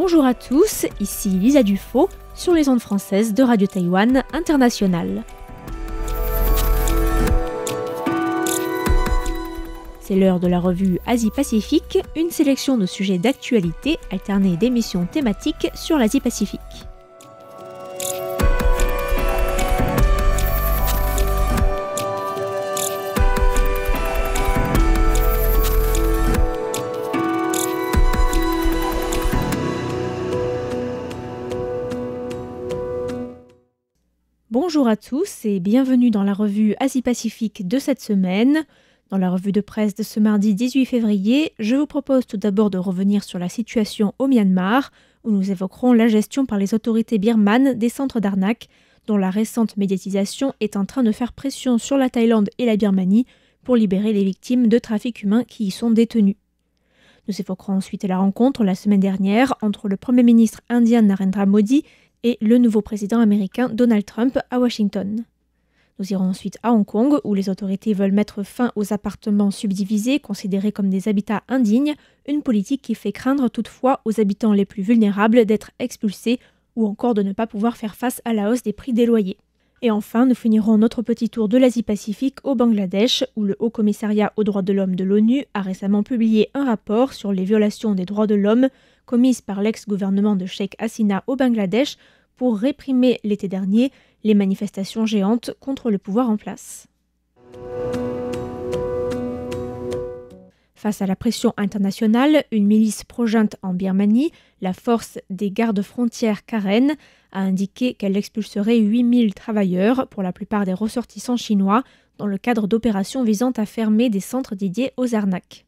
Bonjour à tous, ici Lisa Dufaux sur les ondes françaises de Radio Taïwan International. C'est l'heure de la revue Asie-Pacifique, une sélection de sujets d'actualité alternée d'émissions thématiques sur l'Asie-Pacifique. Bonjour à tous et bienvenue dans la revue Asie-Pacifique de cette semaine. Dans la revue de presse de ce mardi 18 février, je vous propose tout d'abord de revenir sur la situation au Myanmar, où nous évoquerons la gestion par les autorités birmanes des centres d'arnaque, dont la récente médiatisation est en train de faire pression sur la Thaïlande et la Birmanie pour libérer les victimes de trafic humain qui y sont détenues. Nous évoquerons ensuite la rencontre la semaine dernière entre le Premier ministre indien Narendra Modi et le nouveau président américain Donald Trump à Washington. Nous irons ensuite à Hong Kong, où les autorités veulent mettre fin aux appartements subdivisés, considérés comme des habitats indignes, une politique qui fait craindre toutefois aux habitants les plus vulnérables d'être expulsés ou encore de ne pas pouvoir faire face à la hausse des prix des loyers. Et enfin, nous finirons notre petit tour de l'Asie-Pacifique au Bangladesh, où le Haut Commissariat aux droits de l'homme de l'ONU a récemment publié un rapport sur les violations des droits de l'homme commises par l'ex-gouvernement de Sheikh Hasina au Bangladesh pour réprimer l'été dernier les manifestations géantes contre le pouvoir en place. Face à la pression internationale, une milice pro-junte en Birmanie, la force des gardes-frontières Karen, a indiqué qu'elle expulserait 8000 travailleurs, pour la plupart des ressortissants chinois, dans le cadre d'opérations visant à fermer des centres dédiés aux arnaques.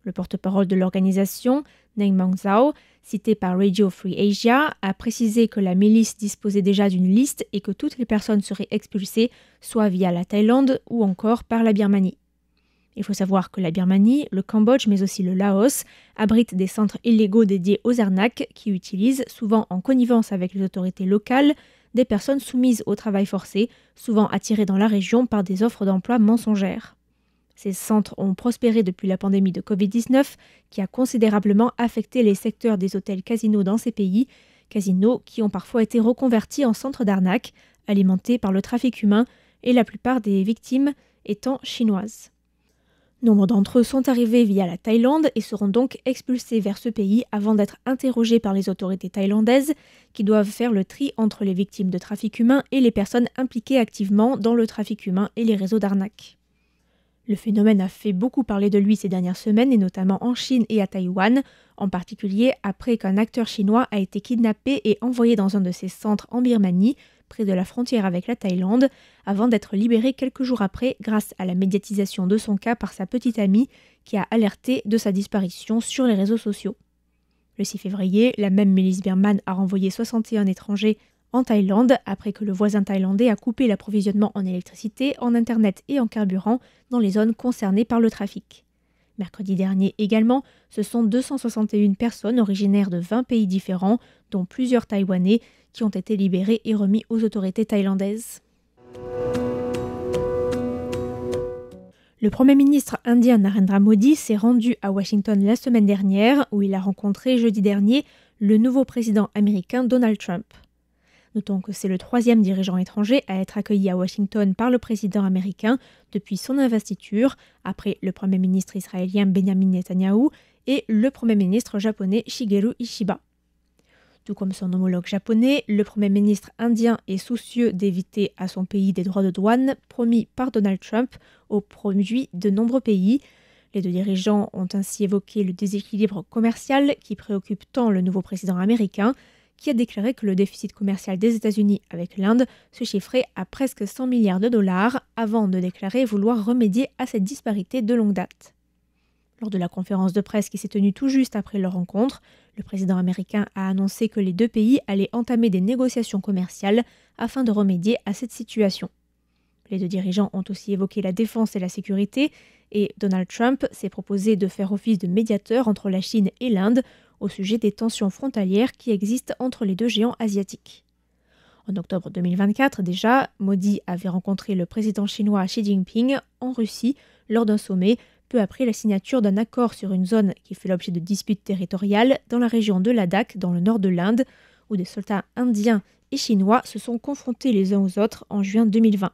Le porte-parole de l'organisation, Neng Maung Zhao, cité par Radio Free Asia, a précisé que la milice disposait déjà d'une liste et que toutes les personnes seraient expulsées, soit via la Thaïlande ou encore par la Birmanie. Il faut savoir que la Birmanie, le Cambodge mais aussi le Laos abritent des centres illégaux dédiés aux arnaques qui utilisent, souvent en connivence avec les autorités locales, des personnes soumises au travail forcé, souvent attirées dans la région par des offres d'emploi mensongères. Ces centres ont prospéré depuis la pandémie de Covid-19 qui a considérablement affecté les secteurs des hôtels casinos dans ces pays, casinos qui ont parfois été reconvertis en centres d'arnaque, alimentés par le trafic humain et la plupart des victimes étant chinoises. Nombre d'entre eux sont arrivés via la Thaïlande et seront donc expulsés vers ce pays avant d'être interrogés par les autorités thaïlandaises qui doivent faire le tri entre les victimes de trafic humain et les personnes impliquées activement dans le trafic humain et les réseaux d'arnaque. Le phénomène a fait beaucoup parler de lui ces dernières semaines, et notamment en Chine et à Taïwan, en particulier après qu'un acteur chinois a été kidnappé et envoyé dans un de ses centres en Birmanie, près de la frontière avec la Thaïlande, avant d'être libéré quelques jours après grâce à la médiatisation de son cas par sa petite amie qui a alerté de sa disparition sur les réseaux sociaux. Le 6 février, la même milice birmane a renvoyé 61 étrangers en Thaïlande après que le voisin thaïlandais a coupé l'approvisionnement en électricité, en internet et en carburant dans les zones concernées par le trafic. Mercredi dernier également, ce sont 261 personnes originaires de 20 pays différents, dont plusieurs Taïwanais, qui ont été libérés et remis aux autorités thaïlandaises. Le Premier ministre indien Narendra Modi s'est rendu à Washington la semaine dernière, où il a rencontré jeudi dernier le nouveau président américain Donald Trump. Notons que c'est le troisième dirigeant étranger à être accueilli à Washington par le président américain depuis son investiture, après le Premier ministre israélien Benjamin Netanyahou et le Premier ministre japonais Shigeru Ishiba. Tout comme son homologue japonais, le Premier ministre indien est soucieux d'éviter à son pays des droits de douane promis par Donald Trump aux produits de nombreux pays. Les deux dirigeants ont ainsi évoqué le déséquilibre commercial qui préoccupe tant le nouveau président américain, qui a déclaré que le déficit commercial des États-Unis avec l'Inde se chiffrait à presque 100 milliards de dollars, avant de déclarer vouloir remédier à cette disparité de longue date. Lors de la conférence de presse qui s'est tenue tout juste après leur rencontre, le président américain a annoncé que les deux pays allaient entamer des négociations commerciales afin de remédier à cette situation. Les deux dirigeants ont aussi évoqué la défense et la sécurité, et Donald Trump s'est proposé de faire office de médiateur entre la Chine et l'Inde au sujet des tensions frontalières qui existent entre les deux géants asiatiques. En octobre 2024 déjà, Modi avait rencontré le président chinois Xi Jinping en Russie lors d'un sommet peu après la signature d'un accord sur une zone qui fait l'objet de disputes territoriales dans la région de Ladakh, dans le nord de l'Inde, où des soldats indiens et chinois se sont confrontés les uns aux autres en juin 2020.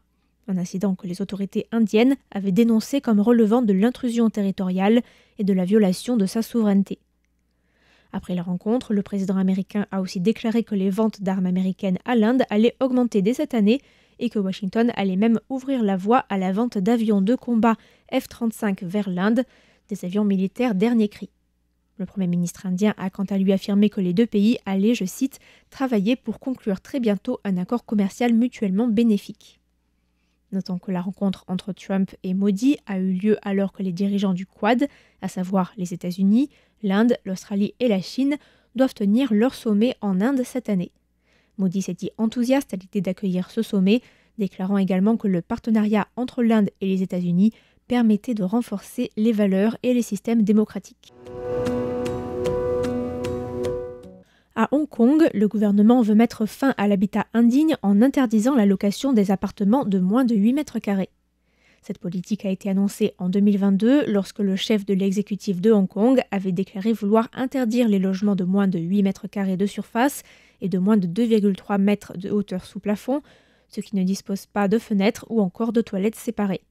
Un incident que les autorités indiennes avaient dénoncé comme relevant de l'intrusion territoriale et de la violation de sa souveraineté. Après la rencontre, le président américain a aussi déclaré que les ventes d'armes américaines à l'Inde allaient augmenter dès cette année et que Washington allait même ouvrir la voie à la vente d'avions de combat F-35 vers l'Inde, des avions militaires dernier cri. Le Premier ministre indien a quant à lui affirmé que les deux pays allaient, je cite, « travailler pour conclure très bientôt un accord commercial mutuellement bénéfique ». Notons que la rencontre entre Trump et Modi a eu lieu alors que les dirigeants du Quad, à savoir les États-Unis, l'Inde, l'Australie et la Chine, doivent tenir leur sommet en Inde cette année. Modi s'est dit enthousiaste à l'idée d'accueillir ce sommet, déclarant également que le partenariat entre l'Inde et les États-Unis permettait de renforcer les valeurs et les systèmes démocratiques. À Hong Kong, le gouvernement veut mettre fin à l'habitat indigne en interdisant la location des appartements de moins de 8 mètres carrés. Cette politique a été annoncée en 2022 lorsque le chef de l'exécutif de Hong Kong avait déclaré vouloir interdire les logements de moins de 8 mètres carrés de surface et de moins de 2,3 mètres de hauteur sous plafond, ceux qui ne disposent pas de fenêtres ou encore de toilettes séparées.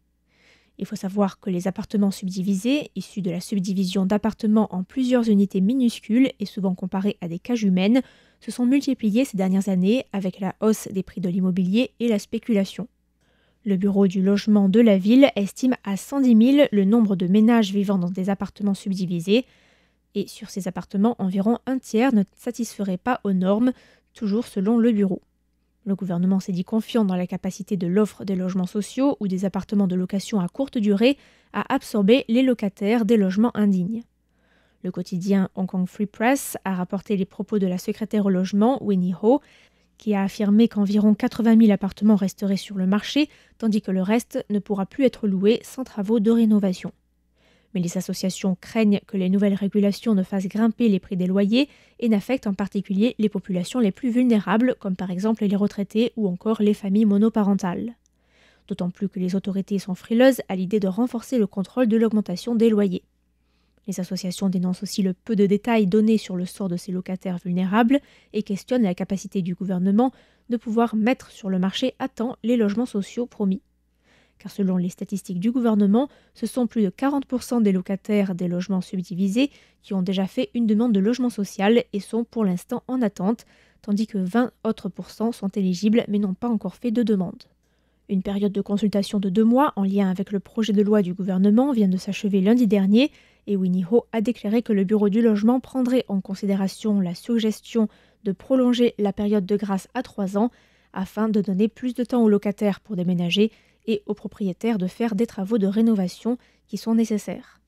Il faut savoir que les appartements subdivisés, issus de la subdivision d'appartements en plusieurs unités minuscules et souvent comparés à des cages humaines, se sont multipliés ces dernières années avec la hausse des prix de l'immobilier et la spéculation. Le bureau du logement de la ville estime à 110 000 le nombre de ménages vivant dans des appartements subdivisés. Et sur ces appartements, environ un tiers ne satisferait pas aux normes, toujours selon le bureau. Le gouvernement s'est dit confiant dans la capacité de l'offre des logements sociaux ou des appartements de location à courte durée à absorber les locataires des logements indignes. Le quotidien Hong Kong Free Press a rapporté les propos de la secrétaire au logement, Winnie Ho, qui a affirmé qu'environ 80 000 appartements resteraient sur le marché, tandis que le reste ne pourra plus être loué sans travaux de rénovation. Mais les associations craignent que les nouvelles régulations ne fassent grimper les prix des loyers et n'affectent en particulier les populations les plus vulnérables, comme par exemple les retraités ou encore les familles monoparentales. D'autant plus que les autorités sont frileuses à l'idée de renforcer le contrôle de l'augmentation des loyers. Les associations dénoncent aussi le peu de détails donnés sur le sort de ces locataires vulnérables et questionnent la capacité du gouvernement de pouvoir mettre sur le marché à temps les logements sociaux promis. Car selon les statistiques du gouvernement, ce sont plus de 40% des locataires des logements subdivisés qui ont déjà fait une demande de logement social et sont pour l'instant en attente, tandis que 20 autres % sont éligibles mais n'ont pas encore fait de demande. Une période de consultation de 2 mois en lien avec le projet de loi du gouvernement vient de s'achever lundi dernier et Winnie Ho a déclaré que le bureau du logement prendrait en considération la suggestion de prolonger la période de grâce à 3 ans afin de donner plus de temps aux locataires pour déménager et aux propriétaires de faire des travaux de rénovation qui sont nécessaires.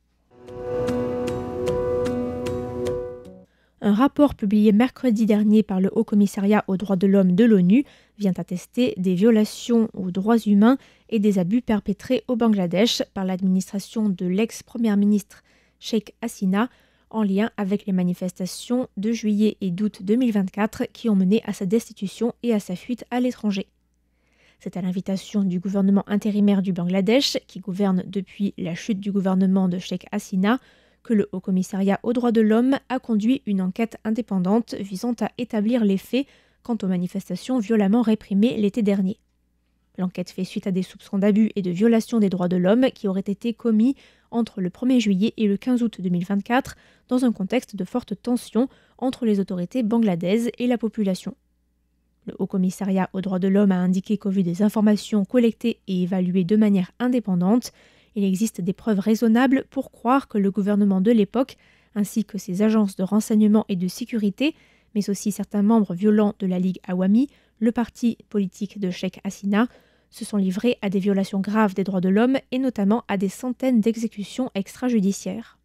Un rapport publié mercredi dernier par le Haut Commissariat aux droits de l'homme de l'ONU vient attester des violations aux droits humains et des abus perpétrés au Bangladesh par l'administration de l'ex-première ministre Sheikh Hasina en lien avec les manifestations de juillet et d'août 2024 qui ont mené à sa destitution et à sa fuite à l'étranger. C'est à l'invitation du gouvernement intérimaire du Bangladesh, qui gouverne depuis la chute du gouvernement de Sheikh Hasina, que le Haut Commissariat aux droits de l'homme a conduit une enquête indépendante visant à établir les faits quant aux manifestations violemment réprimées l'été dernier. L'enquête fait suite à des soupçons d'abus et de violation des droits de l'homme qui auraient été commis entre le 1er juillet et le 15 août 2024 dans un contexte de forte tension entre les autorités bangladaises et la population. Le Haut Commissariat aux droits de l'homme a indiqué qu'au vu des informations collectées et évaluées de manière indépendante, il existe des preuves raisonnables pour croire que le gouvernement de l'époque, ainsi que ses agences de renseignement et de sécurité, mais aussi certains membres violents de la Ligue Awami, le parti politique de Sheikh Hasina, se sont livrés à des violations graves des droits de l'homme et notamment à des centaines d'exécutions extrajudiciaires.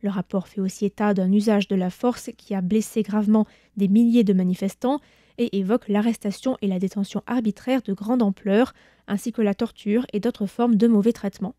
Le rapport fait aussi état d'un usage de la force qui a blessé gravement des milliers de manifestants et évoque l'arrestation et la détention arbitraire de grande ampleur, ainsi que la torture et d'autres formes de mauvais traitements.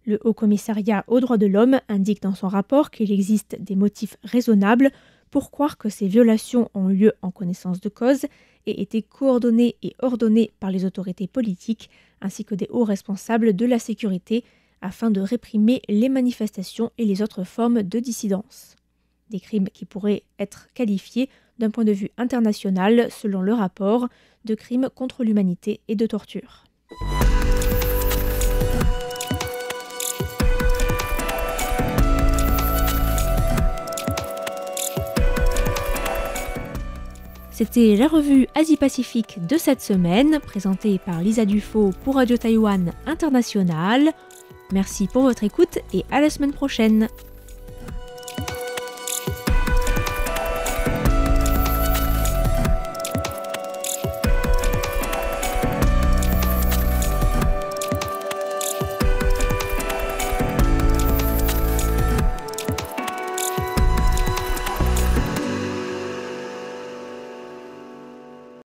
Le Haut Commissariat aux droits de l'homme indique dans son rapport qu'il existe des motifs raisonnables pour croire que ces violations ont eu lieu en connaissance de cause et été coordonnées et ordonnées par les autorités politiques, ainsi que des hauts responsables de la sécurité, afin de réprimer les manifestations et les autres formes de dissidence. Des crimes qui pourraient être qualifiés d'un point de vue international, selon le rapport, de crimes contre l'humanité et de torture. C'était la revue Asie-Pacifique de cette semaine, présentée par Lisa Dufaux pour Radio Taïwan International. Merci pour votre écoute et à la semaine prochaine.